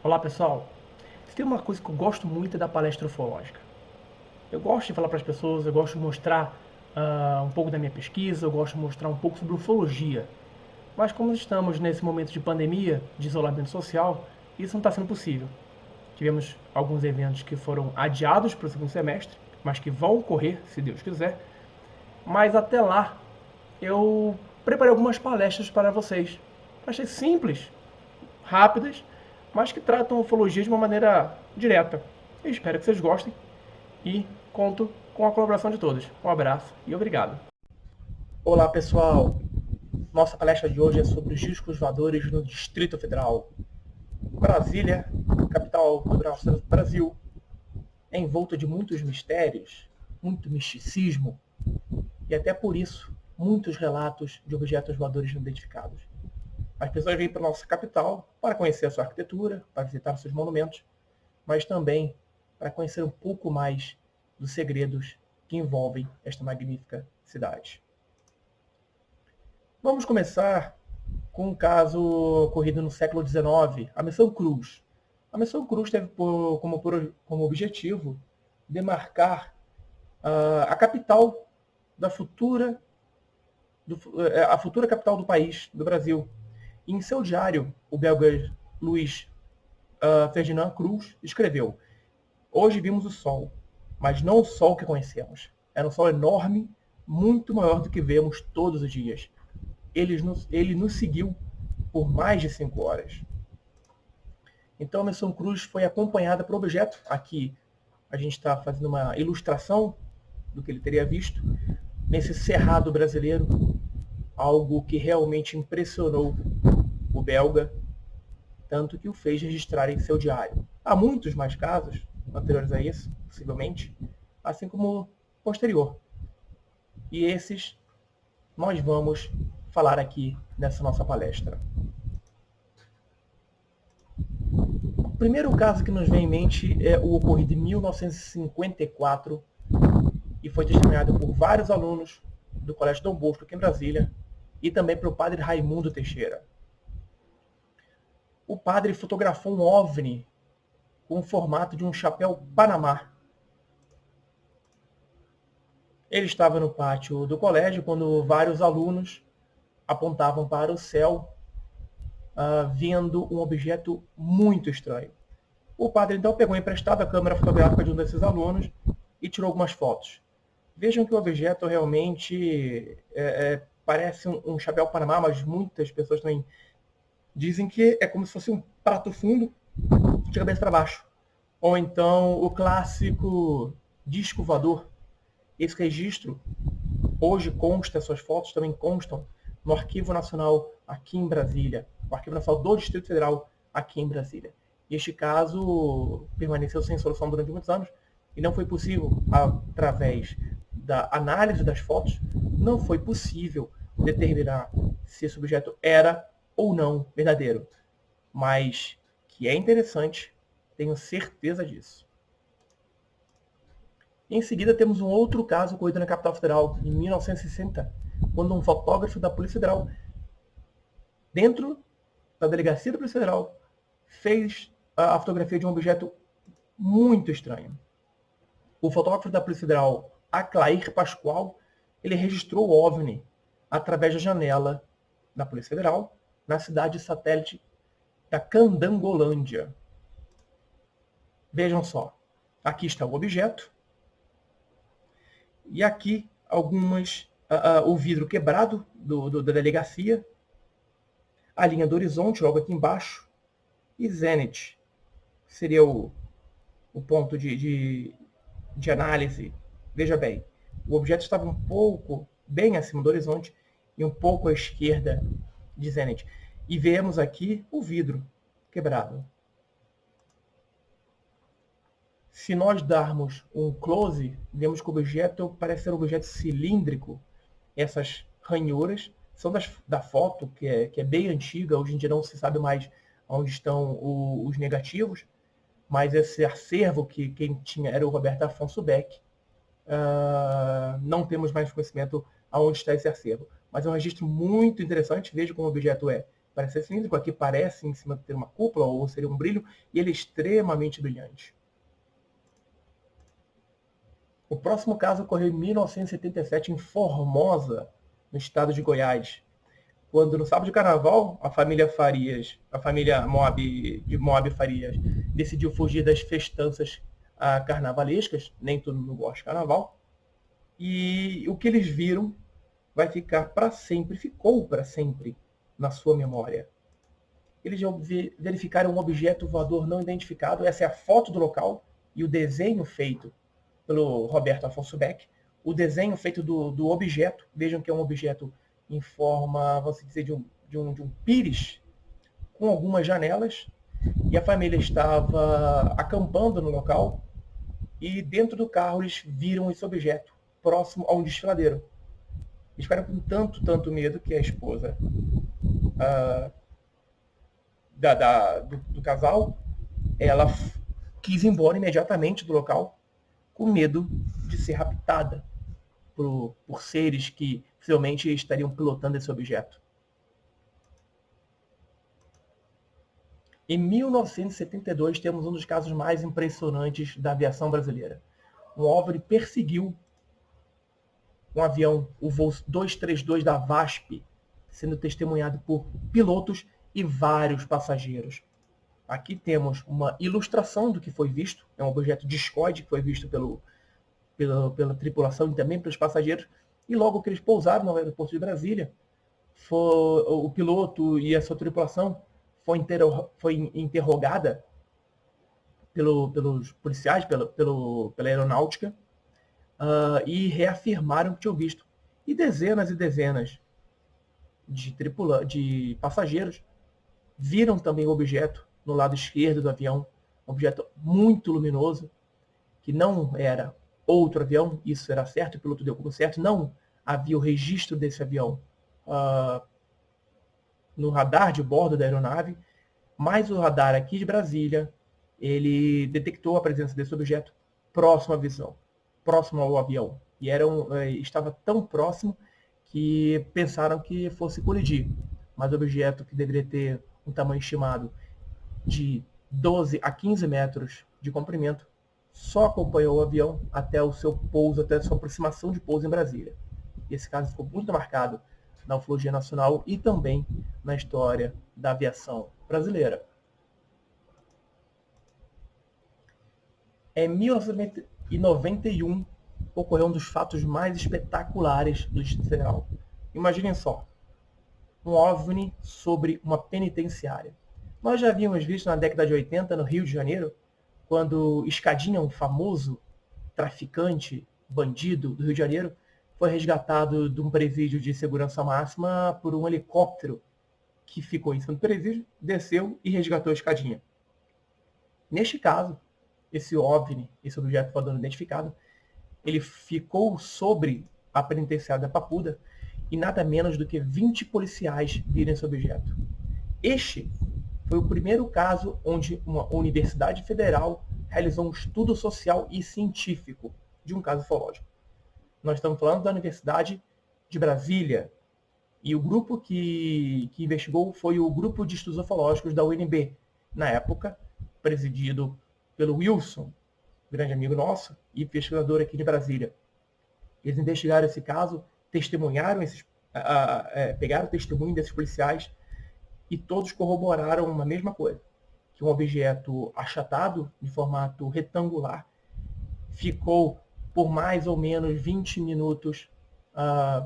Olá pessoal, se tem uma coisa que eu gosto muito é da palestra ufológica. Eu gosto de falar para as pessoas, eu gosto de mostrar um pouco da minha pesquisa, eu gosto de mostrar um pouco sobre ufologia. Mas como estamos nesse momento de pandemia, de isolamento social, isso não está sendo possível. Tivemos alguns eventos que foram adiados para o segundo semestre, mas que vão ocorrer, se Deus quiser. Mas até lá, eu preparei algumas palestras para vocês. Achei simples, rápidas, mas que tratam a ufologia de uma maneira direta. Eu espero que vocês gostem e conto com a colaboração de todos. Um abraço e obrigado. Olá pessoal, nossa palestra de hoje é sobre os discos voadores no Distrito Federal. Brasília, capital do Brasil, é envolta de muitos mistérios, muito misticismo e até por isso muitos relatos de objetos voadores não identificados. As pessoas vêm para a nossa capital para conhecer a sua arquitetura, para visitar seus monumentos, mas também para conhecer um pouco mais dos segredos que envolvem esta magnífica cidade. Vamos começar com um caso ocorrido no século XIX, a Missão Cruz. A Missão Cruz teve como objetivo demarcar a capital da a futura capital do país, do Brasil. E em seu diário, o belga Luiz Ferdinand Cruz escreveu: Hoje vimos o Sol, mas não o Sol que conhecemos. Era um Sol enorme, muito maior do que vemos todos os dias. Ele nos seguiu por mais de 5 horas. Então a Missão Cruz foi acompanhada por objeto. Aqui a gente está fazendo uma ilustração do que ele teria visto nesse cerrado brasileiro, algo que realmente impressionou o belga, tanto que o fez registrar em seu diário. Há muitos mais casos anteriores a isso, possivelmente, assim como posterior. E esses nós vamos falar aqui nessa nossa palestra. O primeiro caso que nos vem em mente é o ocorrido em 1954 e foi testemunhado por vários alunos do Colégio Dom Bosco aqui em Brasília e também pelo padre Raimundo Teixeira. O padre fotografou um OVNI com o formato de um chapéu Panamá. Ele estava no pátio do colégio quando vários alunos apontavam para o céu, vendo um objeto muito estranho. O padre então pegou emprestado a câmera fotográfica de um desses alunos e tirou algumas fotos. Vejam que o objeto realmente parece um chapéu Panamá, mas muitas pessoas também dizem que é como se fosse um prato fundo de cabeça para baixo. Ou então o clássico disco voador. Esse registro hoje consta, suas fotos também constam no Arquivo Nacional aqui em Brasília, o Arquivo Nacional do Distrito Federal aqui em Brasília. E este caso permaneceu sem solução durante muitos anos e não foi possível, através da análise das fotos, não foi possível determinar se esse objeto era ou não verdadeiro. Mas que é interessante, tenho certeza disso. Em seguida, temos um outro caso ocorrido na capital federal, em 1960, quando um fotógrafo da Polícia Federal, dentro da delegacia da Polícia Federal, fez a fotografia de um objeto muito estranho. O fotógrafo da Polícia Federal, Aclair Pascoal, ele registrou o OVNI através da janela da Polícia Federal na cidade satélite da Candangolândia. Vejam só, aqui está o objeto, e aqui o vidro quebrado da delegacia, a linha do horizonte logo aqui embaixo, e zenith, que seria o ponto de análise. Veja bem, o objeto estava um pouco bem acima do horizonte e um pouco à esquerda de zenith. E vemos aqui o vidro quebrado. Se nós darmos um close, vemos que o objeto parece ser um objeto cilíndrico. Essas ranhuras são da foto, que é bem antiga, hoje em dia não se sabe mais onde estão os negativos, mas esse acervo que quem tinha era o Roberto Afonso Beck. Não temos mais conhecimento aonde está esse acervo. Mas é um registro muito interessante, veja como o objeto é parece ser cilíndrico, aqui parece em cima ter uma cúpula ou seria um brilho, e ele é extremamente brilhante. O próximo caso ocorreu em 1977 em Formosa, no estado de Goiás, quando no sábado de carnaval a família Farias, a família Moab Farias, decidiu fugir das festanças carnavalescas, nem todo mundo gosta de carnaval, e o que eles viram vai ficar para sempre, ficou para sempre na sua memória. Eles verificaram um objeto voador não identificado, essa é a foto do local e o desenho feito pelo Roberto Afonso Beck, o desenho feito do objeto, vejam que é um objeto em forma, vamos dizer, de um pires, com algumas janelas, e a família estava acampando no local, e dentro do carro eles viram esse objeto, próximo a um desfiladeiro. Eles ficaram com tanto medo que a esposa do casal, ela quis ir embora imediatamente do local, com medo de ser raptada por seres que possivelmente estariam pilotando esse objeto. Em 1972, temos um dos casos mais impressionantes da aviação brasileira. Um OVNI perseguiu um avião, o voo 232 da VASP, sendo testemunhado por pilotos e vários passageiros. Aqui temos uma ilustração do que foi visto, é um objeto discoide que foi visto pela tripulação e também pelos passageiros, e logo que eles pousaram no aeroporto de Brasília, o piloto e a sua tripulação foi interrogada pelos policiais, pela aeronáutica, e reafirmaram que tinham visto. E dezenas de passageiros viram também o objeto no lado esquerdo do avião, um objeto muito luminoso, que não era outro avião, isso era certo, o piloto deu como certo, não havia o registro desse avião no radar de bordo da aeronave, mas o radar aqui de Brasília, ele detectou a presença desse objeto próximo à visão, próximo ao avião. E estava tão próximo que pensaram que fosse colidir. Mas o objeto, que deveria ter um tamanho estimado de 12 a 15 metros de comprimento, só acompanhou o avião até o seu pouso, até a sua aproximação de pouso em Brasília. E esse caso ficou muito marcado na ufologia nacional e também na história da aviação brasileira. Em 1991, ocorreu um dos fatos mais espetaculares do Distrito Federal. Imaginem só, um OVNI sobre uma penitenciária. Nós já havíamos visto na década de 80, no Rio de Janeiro, quando Escadinha, um famoso traficante, bandido do Rio de Janeiro, foi resgatado de um presídio de segurança máxima por um helicóptero que ficou em cima do presídio, desceu e resgatou a Escadinha. Neste caso, esse OVNI, esse objeto voador não identificado, ele ficou sobre a penitenciária da Papuda e nada menos do que 20 policiais viram esse objeto. Este foi o primeiro caso onde uma universidade federal realizou um estudo social e científico de um caso ufológico. Nós estamos falando da Universidade de Brasília, e o grupo que investigou foi o Grupo de Estudos Ufológicos da UNB, na época, presidido pelo Wilson, grande amigo nosso e pesquisador aqui de Brasília. Eles investigaram esse caso, testemunharam pegaram o testemunho desses policiais e todos corroboraram uma mesma coisa, que um objeto achatado, de formato retangular, ficou por mais ou menos 20 minutos,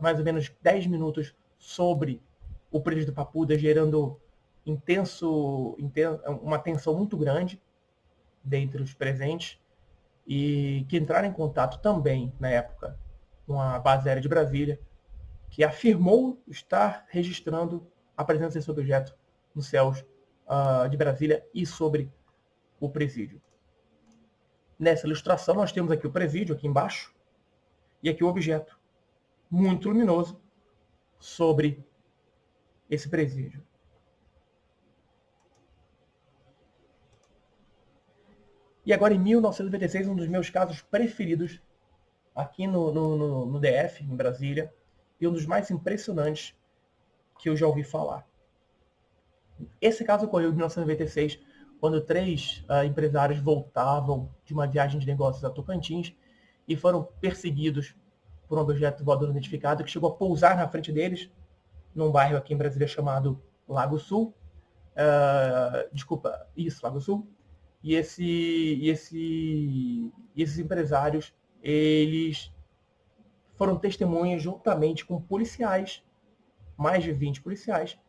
mais ou menos 10 minutos sobre o presídio do Papuda, gerando uma tensão muito grande dentre os presentes, e que entraram em contato também, na época, com a base aérea de Brasília, que afirmou estar registrando a presença desse objeto nos céus de Brasília e sobre o presídio. Nessa ilustração, nós temos aqui o presídio, aqui embaixo, e aqui o objeto, muito luminoso, sobre esse presídio. E agora, em 1996, um dos meus casos preferidos aqui no DF, em Brasília, e um dos mais impressionantes que eu já ouvi falar. Esse caso ocorreu em 1996, quando 3 empresários voltavam de uma viagem de negócios a Tocantins e foram perseguidos por um objeto voador não identificado que chegou a pousar na frente deles, num bairro aqui em Brasília chamado Lago Sul. Lago Sul. E esses empresários, eles foram testemunhas juntamente com policiais, mais de 20 policiais,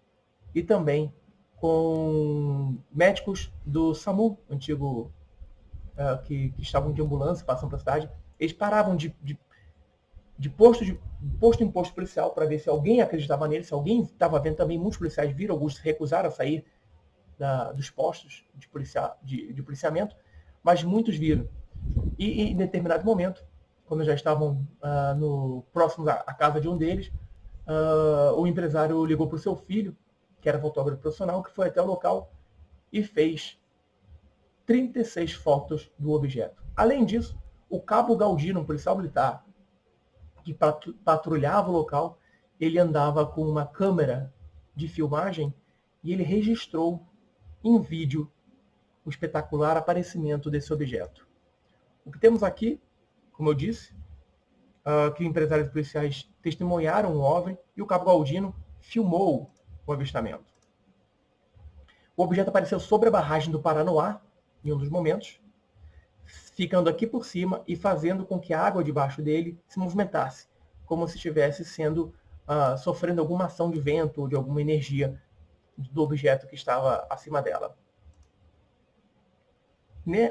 e também com médicos do SAMU, antigo, que estavam de ambulância passando pela cidade. Eles paravam de posto em posto policial para ver se alguém acreditava nele, se alguém estava vendo também. Muitos policiais viram, alguns se recusaram a sair dos postos de policiamento, mas muitos viram. E em determinado momento, quando já estavam próximos à casa de um deles, o empresário ligou para o seu filho, que era fotógrafo profissional, que foi até o local e fez 36 fotos do objeto. Além disso, o cabo Galdino, um policial militar que patrulhava o local, ele andava com uma câmera de filmagem e ele registrou em vídeo o espetacular aparecimento desse objeto. O que temos aqui, como eu disse, que empresários policiais testemunharam o OVNI e o cabo Galdino filmou o avistamento. O objeto apareceu sobre a barragem do Paranoá, em um dos momentos, ficando aqui por cima e fazendo com que a água debaixo dele se movimentasse, como se estivesse sofrendo alguma ação de vento ou de alguma energia do objeto que estava acima dela.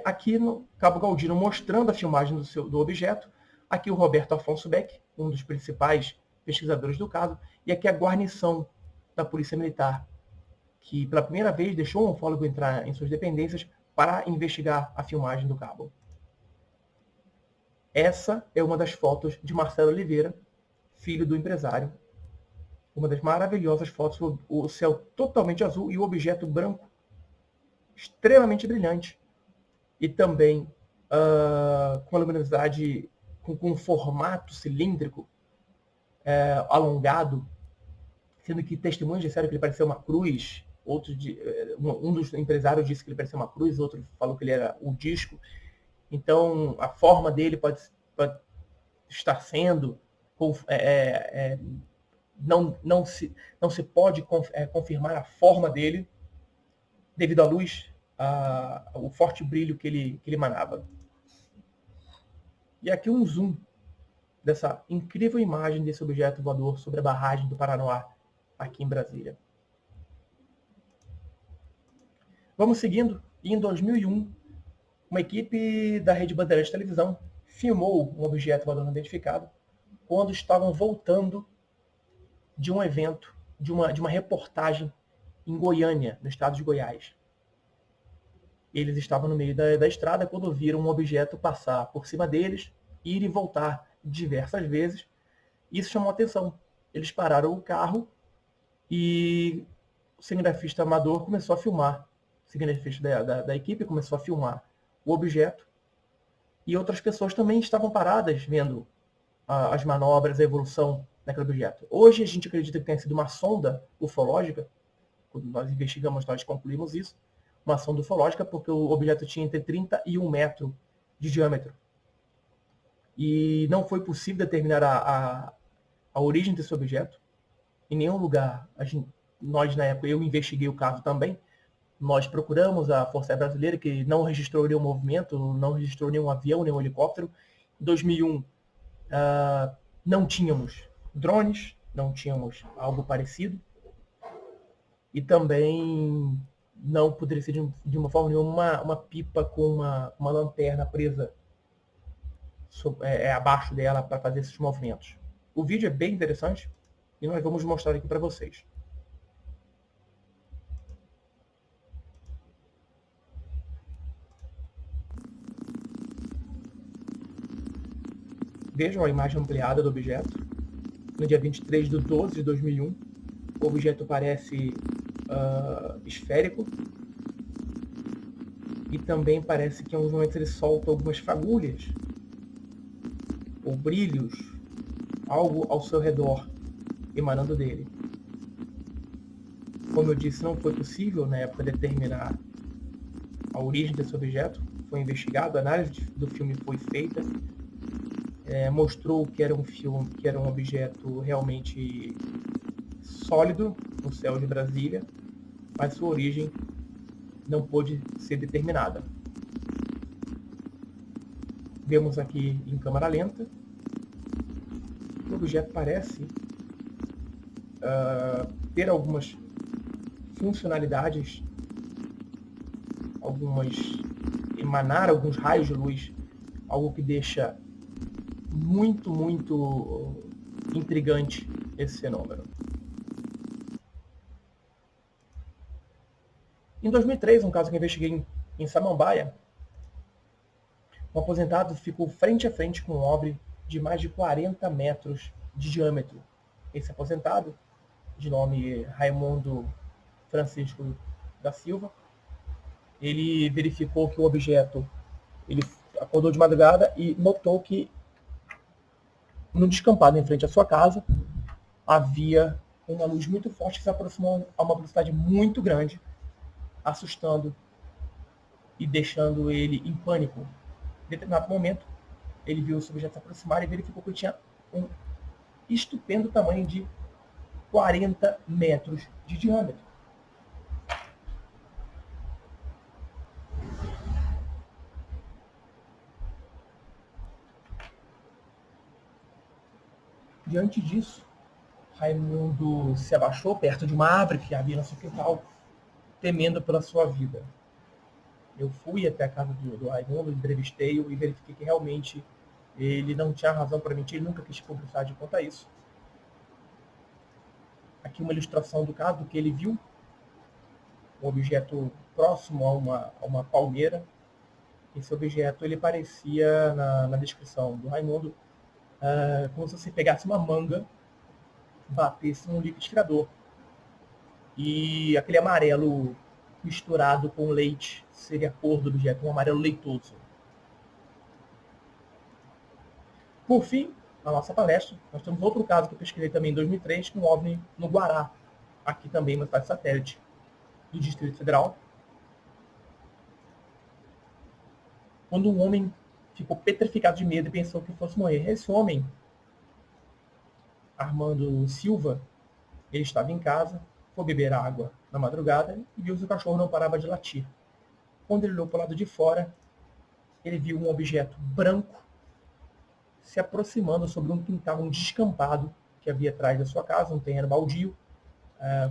Aqui no cabo Galdino, mostrando a filmagem do objeto, aqui o Roberto Afonso Beck, um dos principais pesquisadores do caso, e aqui a guarnição da Polícia Militar, que pela primeira vez deixou um ufólogo entrar em suas dependências para investigar a filmagem do cabo. Essa é uma das fotos de Marcelo Oliveira, filho do empresário. Uma das maravilhosas fotos, o céu totalmente azul e o objeto branco, extremamente brilhante. E também com a luminosidade, com um formato cilíndrico, alongado, sendo que testemunhos disseram que ele parecia uma cruz, um dos empresários disse que ele parecia uma cruz, outro falou que ele era um disco. Então, a forma dele pode estar sendo... não se pode confirmar a forma dele devido à luz, o forte brilho que ele emanava. E aqui um zoom dessa incrível imagem desse objeto voador sobre a barragem do Paranoá, aqui em Brasília. Vamos seguindo. E em 2001, uma equipe da Rede Bandeirantes de Televisão filmou um objeto voador não identificado quando estavam voltando de um evento, de uma reportagem em Goiânia, no estado de Goiás. Eles estavam no meio da estrada quando viram um objeto passar por cima deles, ir e voltar diversas vezes. Isso chamou a atenção. Eles pararam o carro e o cinegrafista amador começou a filmar. O cinegrafista da equipe começou a filmar o objeto. E outras pessoas também estavam paradas vendo as manobras, a evolução daquele objeto. Hoje a gente acredita que tenha sido uma sonda ufológica. Quando nós investigamos, nós concluímos isso. Uma sonda ufológica, porque o objeto tinha entre 30 e 1 metro de diâmetro. E não foi possível determinar a origem desse objeto. Em nenhum lugar, nós na época, eu investiguei o caso também, nós procuramos a Força Aérea Brasileira, que não registrou nenhum movimento, não registrou nenhum avião, nenhum helicóptero. Em 2001, não tínhamos drones, não tínhamos algo parecido. E também não poderia ser de uma forma nenhuma uma pipa com uma lanterna presa abaixo dela para fazer esses movimentos. O vídeo é bem interessante e nós vamos mostrar aqui para vocês. Vejam a imagem ampliada do objeto. No dia 23 de 12 de 2001, o objeto parece esférico e também parece que em alguns momentos ele solta algumas fagulhas ou brilhos, algo ao seu redor emanando dele. Como eu disse, não foi possível na época determinar a origem desse objeto. Foi investigado, a análise do filme foi feita, mostrou que era um objeto realmente sólido no céu de Brasília, mas sua origem não pôde ser determinada. Vemos aqui em câmera lenta que o objeto parece ter algumas funcionalidades, emanar alguns raios de luz, algo que deixa muito intrigante esse fenômeno. Em 2003, um caso que eu investiguei em Samambaia, um aposentado ficou frente a frente com um OVNI de mais de 40 metros de diâmetro. Esse aposentado, de nome Raimundo Francisco da Silva, ele verificou que o objeto, ele acordou de madrugada e notou que no descampado em frente à sua casa havia uma luz muito forte que se aproximou a uma velocidade muito grande, assustando e deixando ele em pânico. Em determinado momento, ele viu esse objeto se aproximar e verificou que ele tinha um estupendo tamanho de 40 metros de diâmetro. Diante disso, Raimundo se abaixou perto de uma árvore que havia no seu quintal, temendo pela sua vida. Eu fui até a casa do Raimundo, entrevistei-o e verifiquei que realmente ele não tinha razão para mentir, ele nunca quis publicidade quanto a isso. Aqui uma ilustração do caso, do que ele viu, um objeto próximo a uma palmeira. Esse objeto, ele parecia, na descrição do Raimundo, como se você pegasse uma manga, batesse num liquidificador e aquele amarelo misturado com leite seria a cor do objeto, um amarelo leitoso. Por fim, na nossa palestra, nós temos outro caso que eu pesquisei também em 2003, com um OVNI no Guará, aqui também uma cidade satélite do Distrito Federal, quando um homem ficou petrificado de medo e pensou que fosse morrer. Esse homem, Armando Silva, ele estava em casa, foi beber água na madrugada e viu que o cachorro não parava de latir. Quando ele olhou para o lado de fora, ele viu um objeto branco se aproximando sobre um quintal, um descampado que havia atrás da sua casa, um terreno baldio,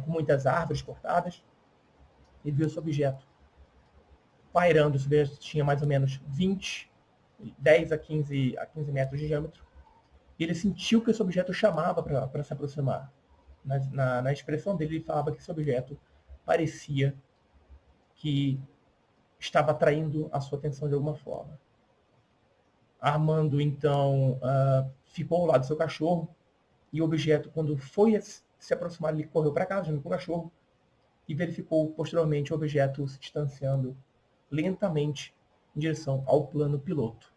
com muitas árvores cortadas. Ele viu esse objeto pairando, esse objeto tinha mais ou menos 10 a 15 metros de diâmetro. E ele sentiu que esse objeto chamava para se aproximar. Na expressão dele, ele falava que esse objeto parecia que estava atraindo a sua atenção de alguma forma. Armando, então, ficou ao lado do seu cachorro, e o objeto, quando foi se aproximar, ele correu para casa, junto com o cachorro, e verificou posteriormente o objeto se distanciando lentamente em direção ao plano piloto.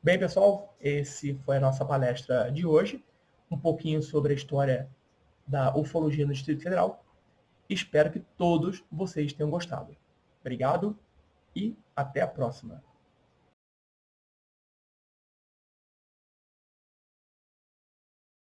Bem, pessoal, esse foi a nossa palestra de hoje, um pouquinho sobre a história da ufologia no Distrito Federal. Espero que todos vocês tenham gostado. Obrigado e até a próxima.